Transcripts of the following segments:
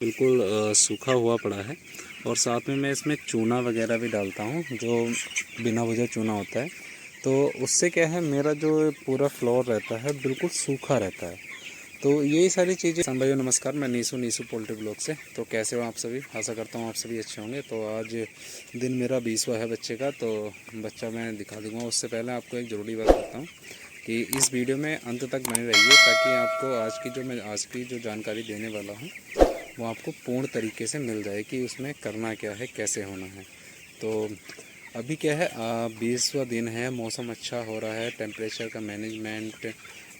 बिल्कुल सूखा हुआ पड़ा है और साथ में मैं इसमें चूना वगैरह भी डालता हूँ जो बिना वजह चूना होता है। तो उससे क्या है, मेरा जो पूरा फ्लोर रहता है बिल्कुल सूखा रहता है। तो यही सारी चीज़ें। भाइयों नमस्कार, मैं नीसू पोल्ट्री ब्लॉग से। तो कैसे हो आप सभी? आशा करता हूँ आप सभी अच्छे होंगे। तो आज दिन मेरा 20वां है बच्चे का, तो बच्चा मैं दिखा दूँगा। उससे पहले आपको एक ज़रूरी बात करता हूँ कि इस वीडियो में अंत तक बने रहिए, ताकि आपको आज की जो जानकारी देने वाला हूँ वो आपको पूर्ण तरीके से मिल जाए कि उसमें करना क्या है, कैसे होना है। तो अभी क्या है, 20वां दिन है, मौसम अच्छा हो रहा है, टेम्परेचर का मैनेजमेंट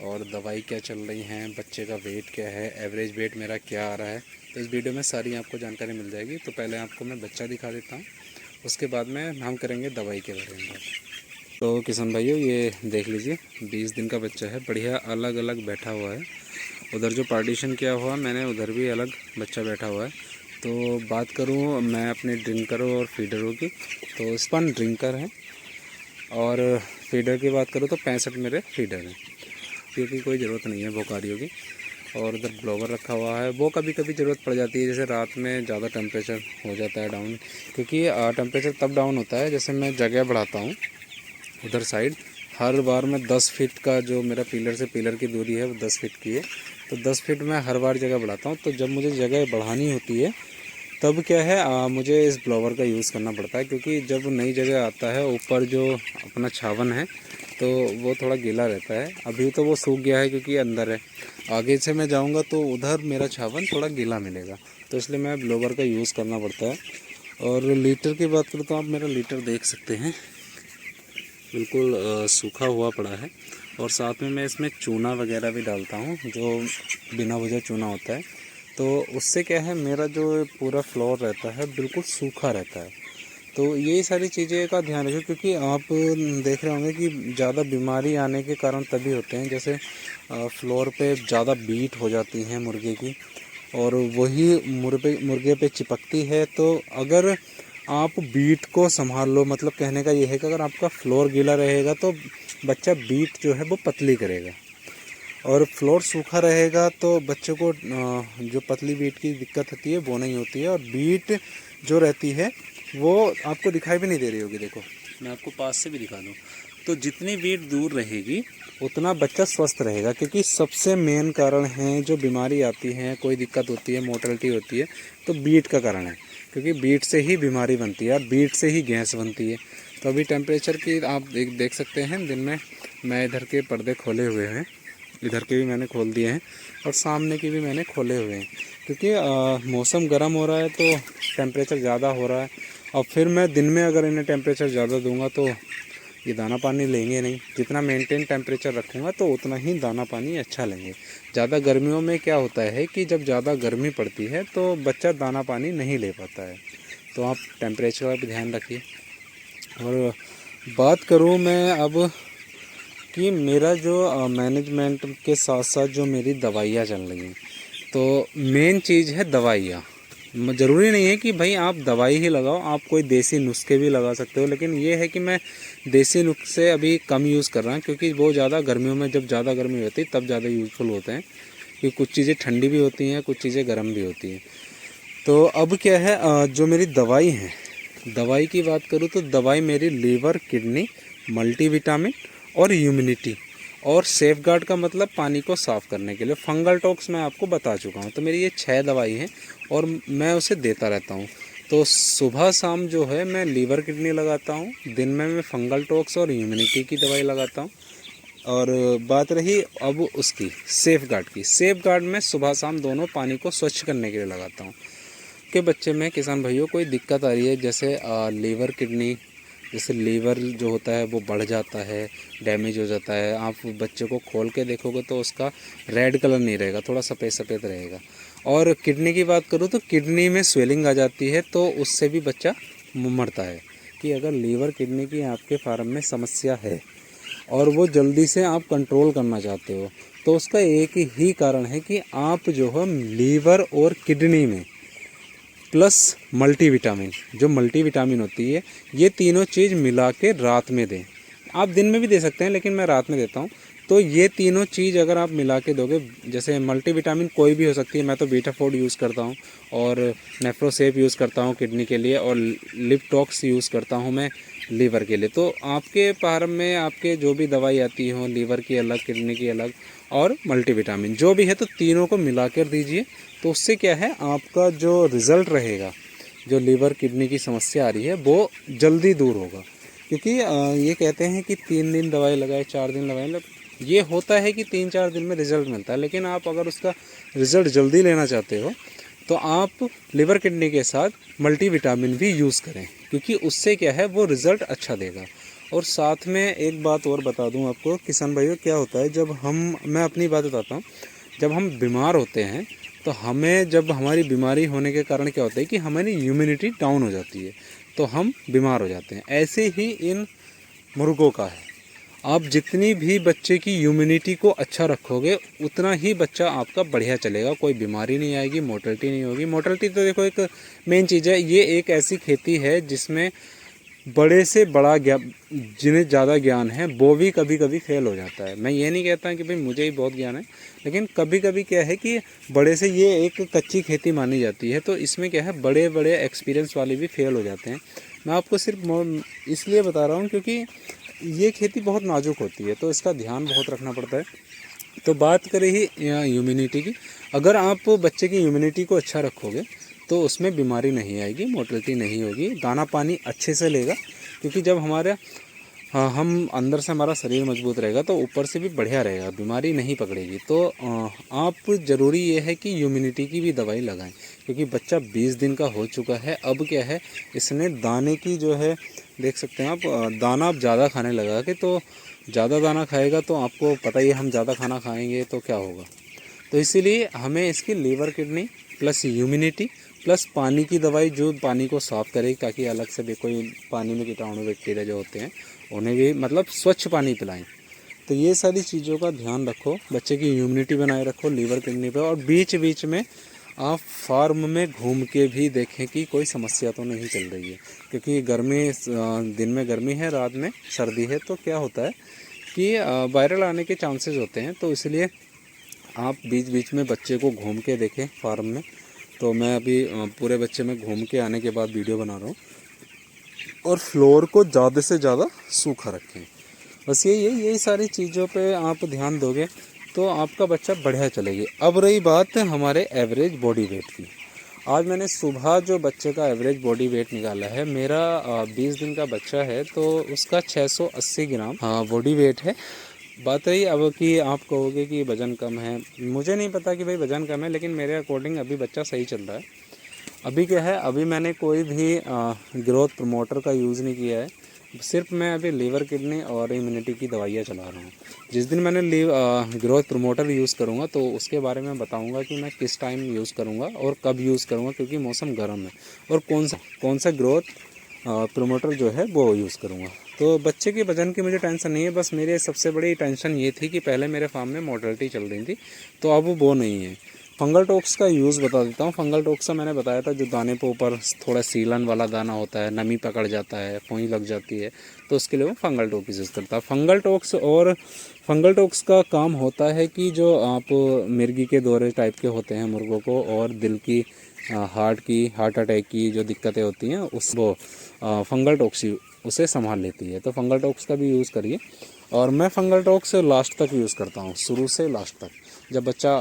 और दवाई क्या चल रही हैं, बच्चे का वेट क्या है, एवरेज वेट मेरा क्या आ रहा है, तो इस वीडियो में सारी आपको जानकारी मिल जाएगी। तो पहले आपको मैं बच्चा दिखा देता हूँ, उसके बाद में हम करेंगे दवाई के बारे में बात। तो किसान भाइयों, ये देख लीजिए 20 दिन का बच्चा है, बढ़िया अलग अलग बैठा हुआ है। उधर जो पार्टीशन किया हुआ मैंने, उधर भी अलग बच्चा बैठा हुआ है। तो बात करूँ मैं अपने ड्रिंकरों और फीडरों की, तो स्पन ड्रिंकर है, और फीडर की बात करूँ तो 65 मेरे फीडर हैं, क्योंकि कोई ज़रूरत नहीं है बोकारियों की। और उधर ब्लोवर रखा हुआ है, वो कभी कभी ज़रूरत पड़ जाती है, जैसे रात में ज़्यादा टेम्परेचर हो जाता है डाउन, क्योंकि टेम्परेचर तब डाउन होता है जैसे मैं जगह बढ़ाता हूँ उधर साइड। हर बार मैं 10 फीट का, जो मेरा पिलर से पिलर की दूरी है वो 10 फीट की है, तो 10 फीट मैं हर बार जगह बढ़ाता हूँ। तो जब मुझे जगह बढ़ानी होती है तब क्या है, मुझे इस ब्लोवर का यूज़ करना पड़ता है, क्योंकि जब नई जगह आता है, ऊपर जो अपना छावन है तो वो थोड़ा गीला रहता है। अभी तो वो सूख गया है क्योंकि अंदर है, आगे से मैं जाऊँगा तो उधर मेरा छावन थोड़ा गीला मिलेगा, तो इसलिए मैं ब्लोवर का यूज़ करना पड़ता है। और लीटर की बात करूँ तो आप मेरा लीटर देख सकते हैं, बिल्कुल सूखा हुआ पड़ा है। और साथ में मैं इसमें चूना वगैरह भी डालता हूँ जो बिना वजह चूना होता है। तो उससे क्या है, मेरा जो पूरा फ्लोर रहता है बिल्कुल सूखा रहता है। तो यही सारी चीज़ें का ध्यान रखिए, क्योंकि आप देख रहे होंगे कि ज़्यादा बीमारी आने के कारण तभी होते हैं, जैसे फ्लोर पे ज़्यादा बीट हो जाती हैं मुर्गे की, और वही मुर्गे पे चिपकती है। तो अगर आप बीट को संभाल लो, मतलब कहने का ये है कि अगर आपका फ्लोर गीला रहेगा तो बच्चा बीट जो है वो पतली करेगा, और फ्लोर सूखा रहेगा तो बच्चे को जो पतली बीट की दिक्कत होती है वो नहीं होती है। और बीट जो रहती है वो आपको दिखाई भी नहीं दे रही होगी, देखो मैं आपको पास से भी दिखा दूँ। तो जितनी बीट दूर रहेगी उतना बच्चा स्वस्थ रहेगा, क्योंकि सबसे मेन कारण है जो बीमारी आती है, कोई दिक्कत होती है, मोर्टेलिटी होती है, तो बीट का कारण है, क्योंकि बीट से ही बीमारी बनती है और बीट से ही गैस बनती है। तो अभी टेम्परेचर की आप देख सकते हैं, दिन में मैं इधर के पर्दे खोले हुए हैं, इधर के भी मैंने खोल दिए हैं और सामने के भी मैंने खोले हुए हैं, क्योंकि मौसम गर्म हो रहा है तो टेम्परेचर ज़्यादा हो रहा है। और फिर मैं दिन में अगर इन्हें टेम्परेचर ज़्यादा दूंगा तो ये दाना पानी लेंगे नहीं। जितना मेंटेन टेम्परेचर रखूँगा तो उतना ही दाना पानी अच्छा लेंगे। ज़्यादा गर्मियों में क्या होता है कि जब ज़्यादा गर्मी पड़ती है तो बच्चा दाना पानी नहीं ले पाता है, तो आप टेम्परेचर का भी ध्यान रखिए। और बात करूँ मैं अब कि मेरा जो मैनेजमेंट के साथ साथ जो मेरी दवाइयाँ चल रही हैं, तो मेन चीज़ है दवाइयाँ। ज़रूरी नहीं है कि भाई आप दवाई ही लगाओ, आप कोई देसी नुस्खे भी लगा सकते हो, लेकिन ये है कि मैं देसी नुस्खे अभी कम यूज़ कर रहा हूँ, क्योंकि वो ज़्यादा गर्मियों में, जब ज़्यादा गर्मी होती है तब ज़्यादा यूज़फुल होते हैं, क्योंकि कुछ चीज़ें ठंडी भी होती हैं, कुछ चीज़ें गर्म भी होती हैं। तो अब क्या है, जो मेरी दवाई है, दवाई की बात करूँ तो दवाई मेरी लीवर, किडनी, मल्टीविटामिन और इम्यूनिटी, और सेफ गार्ड का मतलब पानी को साफ़ करने के लिए। फंगल टॉक्स मैं आपको बता चुका हूँ। तो मेरी ये 6 दवाई हैं और मैं उसे देता रहता हूँ। तो सुबह शाम जो है मैं लीवर किडनी लगाता हूँ, दिन में मैं फंगल टॉक्स और इम्यूनिटी की दवाई लगाता हूँ। और बात रही अब उसकी सेफ गार्ड की, सेफ गार्ड में सुबह शाम दोनों पानी को स्वच्छ करने के लिए लगाता हूँ। कि बच्चे में किसान भाइयों कोई दिक्कत आ रही है, जैसे लीवर किडनी, जैसे लीवर जो होता है वो बढ़ जाता है, डैमेज हो जाता है, आप बच्चे को खोल के देखोगे तो उसका रेड कलर नहीं रहेगा, थोड़ा सफ़ेद सफ़ेद रहेगा। और किडनी की बात करूँ तो किडनी में स्वेलिंग आ जाती है, तो उससे भी बच्चा मरता है। कि अगर लीवर किडनी की आपके फार्म में समस्या है और वो जल्दी से आप कंट्रोल करना चाहते हो, तो उसका एक ही कारण है कि आप जो है लीवर और किडनी में प्लस मल्टीविटामिन, जो मल्टीविटामिन होती है, ये तीनों चीज़ मिला के रात में दें। आप दिन में भी दे सकते हैं, लेकिन मैं रात में देता हूँ। तो ये तीनों चीज़ अगर आप मिला के दोगे, जैसे मल्टीविटामिन कोई भी हो सकती है, मैं तो बीटा फोर्ड यूज़ करता हूँ और नेफ्रोसेप यूज़ करता हूँ किडनी के लिए, और लिपटॉक्स यूज़ करता हूँ मैं लीवर के लिए। तो आपके फार्म में आपके जो भी दवाई आती हो, लीवर की अलग, किडनी की अलग और मल्टीविटामिन जो भी है, तो तीनों को मिला कर दीजिए। तो उससे क्या है, आपका जो रिज़ल्ट रहेगा, जो लीवर किडनी की समस्या आ रही है वो जल्दी दूर होगा। क्योंकि ये कहते हैं कि 3 दिन दवाई लगाए, 4 दिन लगाए, ये होता है कि 3-4 दिन में रिज़ल्ट मिलता है, लेकिन आप अगर उसका रिज़ल्ट जल्दी लेना चाहते हो तो आप लिवर किडनी के साथ मल्टीविटामिन भी यूज़ करें, क्योंकि उससे क्या है, वो रिज़ल्ट अच्छा देगा। और साथ में एक बात और बता दूं आपको किसान भाइयों, क्या होता है जब मैं अपनी बात बताता हूँ, जब हम बीमार होते हैं तो जब हमारी बीमारी होने के कारण क्या होता है कि हमारी इम्यूनिटी डाउन हो जाती है, तो हम बीमार हो जाते हैं। ऐसे ही इन मुर्गों का है, आप जितनी भी बच्चे की इम्यूनिटी को अच्छा रखोगे, उतना ही बच्चा आपका बढ़िया चलेगा, कोई बीमारी नहीं आएगी, मोर्टेलिटी नहीं होगी। मोर्टेलिटी तो देखो एक मेन चीज़ है, ये एक ऐसी खेती है जिसमें बड़े से बड़ा जिन्हें ज़्यादा ज्ञान है वो भी कभी कभी फेल हो जाता है। मैं ये नहीं कहता कि भाई मुझे ही बहुत ज्ञान है, लेकिन कभी कभी क्या है कि बड़े से, ये एक कच्ची खेती मानी जाती है, तो इसमें क्या है, बड़े बड़े एक्सपीरियंस वाले भी फेल हो जाते हैं। मैं आपको सिर्फ इसलिए बता रहा हूँ क्योंकि ये खेती बहुत नाजुक होती है, तो इसका ध्यान बहुत रखना पड़ता है। तो बात करें ही इम्यूनिटी की, अगर आप बच्चे की इम्यूनिटी को अच्छा रखोगे तो उसमें बीमारी नहीं आएगी, मोर्टेलिटी नहीं होगी, दाना पानी अच्छे से लेगा। क्योंकि जब हम अंदर से हमारा शरीर मजबूत रहेगा तो ऊपर से भी बढ़िया रहेगा, बीमारी नहीं पकड़ेगी। तो आप ज़रूरी ये है कि इम्यूनिटी की भी दवाई लगाएं, क्योंकि बच्चा 20 दिन का हो चुका है। अब क्या है, इसने दाने की जो है, देख सकते हैं आप, दाना आप ज़्यादा खाने लगा के, तो ज़्यादा दाना खाएगा तो आपको पता ही है, हम ज़्यादा खाना खाएंगे तो क्या होगा। तो इसीलिए हमें इसकी liver kidney plus immunity plus पानी की दवाई, जो पानी को साफ़ करेगी, ताकि अलग से भी कोई पानी में कीटाणु बैक्टीरिया जो होते हैं उन्हें भी मतलब स्वच्छ पानी पिलाएं। तो ये सारी चीज़ों का ध्यान रखो, बच्चे की इम्यूनिटी बनाए रखो लीवर किडनी पे। और बीच बीच में आप फार्म में घूम के भी देखें कि कोई समस्या तो नहीं चल रही है, क्योंकि दिन में गर्मी है, रात में सर्दी है, तो क्या होता है कि वायरल आने के चांसेस होते हैं। तो इसलिए आप बीच बीच में बच्चे को घूम के देखें फार्म में। तो मैं अभी पूरे बच्चे में घूम के आने के बाद वीडियो बना रहा हूँ। और फ्लोर को ज़्यादा से ज़्यादा सूखा रखें, बस यही सारी चीज़ों पे आप ध्यान दोगे तो आपका बच्चा बढ़िया चलेगी। अब रही बात हमारे एवरेज बॉडी वेट की, आज मैंने सुबह जो बच्चे का एवरेज बॉडी वेट निकाला है, मेरा 20 दिन का बच्चा है, तो उसका 680 ग्राम बॉडी वेट है। बात रही अब कि आप कहोगे कि वज़न कम है, मुझे नहीं पता कि भाई वज़न कम है, लेकिन मेरे अकॉर्डिंग अभी बच्चा सही चल रहा है। अभी क्या है, अभी मैंने कोई भी ग्रोथ प्रमोटर का यूज़ नहीं किया है, सिर्फ मैं अभी लीवर किडनी और इम्यूनिटी की दवाइयाँ चला रहा हूँ। जिस दिन मैंने ग्रोथ प्रमोटर यूज़ करूँगा तो उसके बारे में बताऊँगा कि मैं किस टाइम यूज़ करूँगा और कब यूज़ करूँगा, क्योंकि मौसम गर्म है, और कौन सा ग्रोथ प्रमोटर जो है वो यूज़ करूँगा। तो बच्चे के वज़न की मुझे टेंशन नहीं है, बस मेरे सबसे बड़ी टेंशन ये थी कि पहले मेरे फार्म में मोर्टेलिटी चल रही थी, तो अब वो नहीं है। फंगल टॉक्स का यूज़ बता देता हूँ। फंगल टॉक्स का मैंने बताया था, जो दाने पे ऊपर थोड़ा सीलन वाला दाना होता है, नमी पकड़ जाता है, पोई लग जाती है, तो उसके लिए वो फंगल टॉक्स यूज़ करता है। फंगल टॉक्स का काम होता है कि जो आप मिर्गी के दौरे टाइप के होते हैं मुर्गों को, और दिल की, हार्ट अटैक की जो दिक्कतें होती हैं, फंगल टॉक्स उसे संभाल लेती है। तो फंगल टॉक्स का भी यूज़ करिए। और मैं फंगल टॉक्स लास्ट तक यूज़ करता हूँ, शुरू से लास्ट तक। जब बच्चा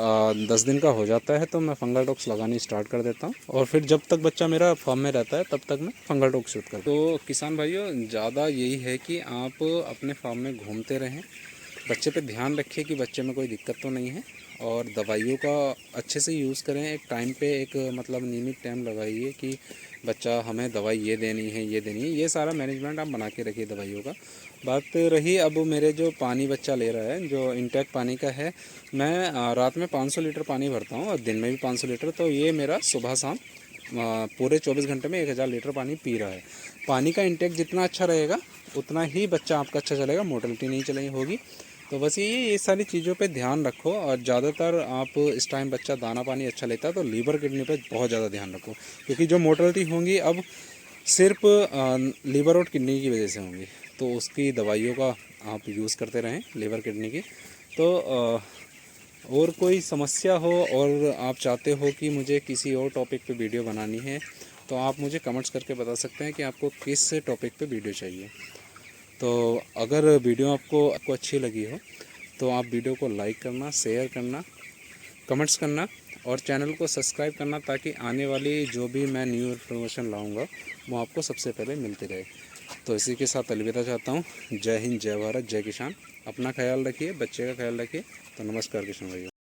10 दिन का हो जाता है तो मैं फंगल टॉक्स लगानी स्टार्ट कर देता हूँ, और फिर जब तक बच्चा मेरा फार्म में रहता है तब तक मैं फंगल टॉक्स यूज़ करता हूँ। तो किसान भाइयों, ज़्यादा यही है कि आप अपने फार्म में घूमते रहें, बच्चे पे ध्यान रखिए कि बच्चे में कोई दिक्कत तो नहीं है, और दवाइयों का अच्छे से यूज़ करें। एक टाइम पे एक मतलब नियमित टाइम लगाइए कि बच्चा हमें दवाई ये देनी है, ये देनी है, ये सारा मैनेजमेंट आप बना के रखिए दवाइयों का। बात रही अब मेरे जो पानी बच्चा ले रहा है, जो इंटेक पानी का है, मैं रात में 500 लीटर पानी भरता हूँ और दिन में भी 500 लीटर, तो ये मेरा सुबह शाम पूरे 24 घंटे में 1000 लीटर पानी पी रहा है। पानी का इंटेक जितना अच्छा रहेगा उतना ही बच्चा आपका अच्छा चलेगा, मोर्टेलिटी नहीं चलेगी होगी। तो बस ये सारी चीज़ों पे ध्यान रखो। और ज़्यादातर आप इस टाइम बच्चा दाना पानी अच्छा लेता है तो लीवर किडनी पे बहुत ज़्यादा ध्यान रखो, क्योंकि जो मोर्टेलिटी होंगी अब सिर्फ लीवर और किडनी की वजह से होंगी। तो उसकी दवाइयों का आप यूज़ करते रहें लीवर किडनी की, तो और कोई समस्या हो और आप चाहते हो कि मुझे किसी और टॉपिक पे वीडियो बनानी है तो आप मुझे कमेंट्स करके बता सकते हैं कि आपको किस टॉपिक पे वीडियो चाहिए। तो अगर वीडियो आपको अच्छी लगी हो तो आप वीडियो को लाइक करना, शेयर करना, कमेंट्स करना और चैनल को सब्सक्राइब करना, ताकि आने वाली जो भी मैं न्यू इन्फॉर्मेशन लाऊंगा वो आपको सबसे पहले मिलती रहे। तो इसी के साथ अलविदा चाहता हूँ। जय हिंद, जय भारत, जय किसान। अपना ख्याल रखिए, बच्चे का ख्याल रखिए। तो नमस्कार किसान भाइयों।